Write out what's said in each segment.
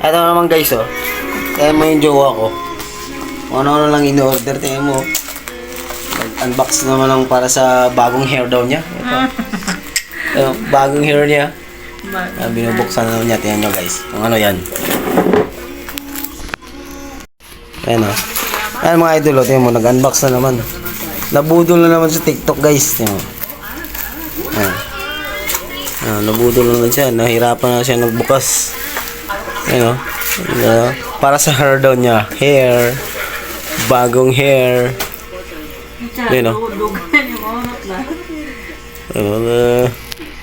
Ito naman guys, oh. Kaya mo yung jowa ko. Ano-ano lang in-order, tayo mo. Nag-unbox naman lang para sa bagong hair daw niya. Ito, bagong hair niya. Binubuksan na niya. Tingnan nyo guys. Kung ano yan. Ayan o. Ayan mga idol o. Tingnan mo. Nag-unbox na naman. Nabudol na naman sa TikTok guys. Tingnan mo. Ayan. Nabudol na naman siya. Nahirapan na siya nagbukas. Ayan o. Para sa hair daw niya. Hair. Bagong hair. Ayan o.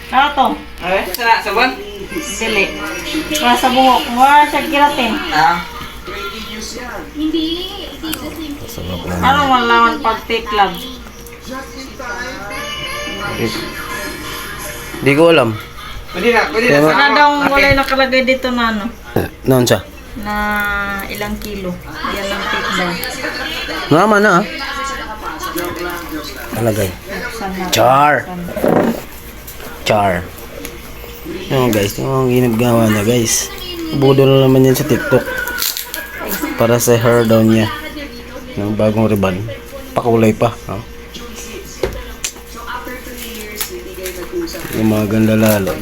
Ano to? Ay, sana sabon? Dili. Para sa buhok. Mura siya kiratin. Ano malaman pag take club? Hindi ko alam. Pwede na. Ano daw wala nakalagay dito na ano? Noon siya. Na ilang kilo. Yan ang take daw. Naman na ah. Alagay. Char. Char. Yung guys, yung ginagawa niya guys. Budol na naman yan sa TikTok. Para sa hair daw niya. Ng bagong ribbon. Pakulay pa. Oh. Yung mga ganda lalo.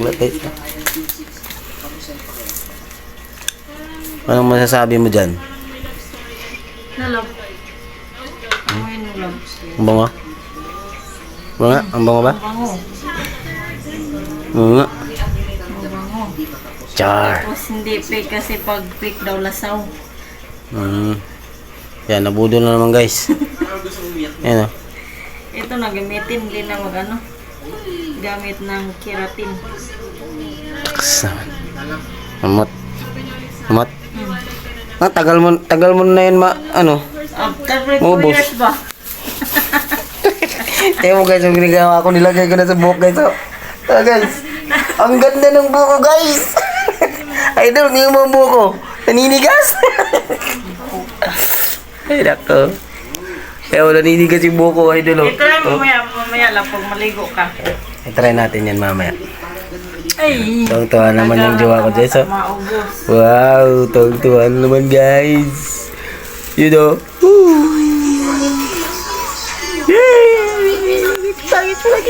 Anong masasabi mo dyan? Nalab. Amoy nalab. Ang bango? Bango? Ang bango ba? Bango. Bango. Bango. Char. Tapos hindi fake kasi pag fake daw lasaw. Yan, nabudol na naman guys. Yan o. Ito nagamitin din na mag-ano. Gamit ng keratin. Amat. Amat. Tagal mo na yun ano. After 2 Ubos. years ba? Tingnan mo guys, yung ginagawa ko, nilagay ko na sa buhok guys. Guys, ang ganda ng buhok guys. Idol, tingnan mo ang buhok ko. Naninigas. Ay, nako. Kaya wala naninigas yung buhok ko, idol. I-try mo mamaya lang pag maligo ka. I-try natin yan mamaya. Ay! Tuwang-tuwa naman yung jowa ko, Jess. Maubos. Wow, tuwang-tuwa naman guys. You know. Yay! Sakit.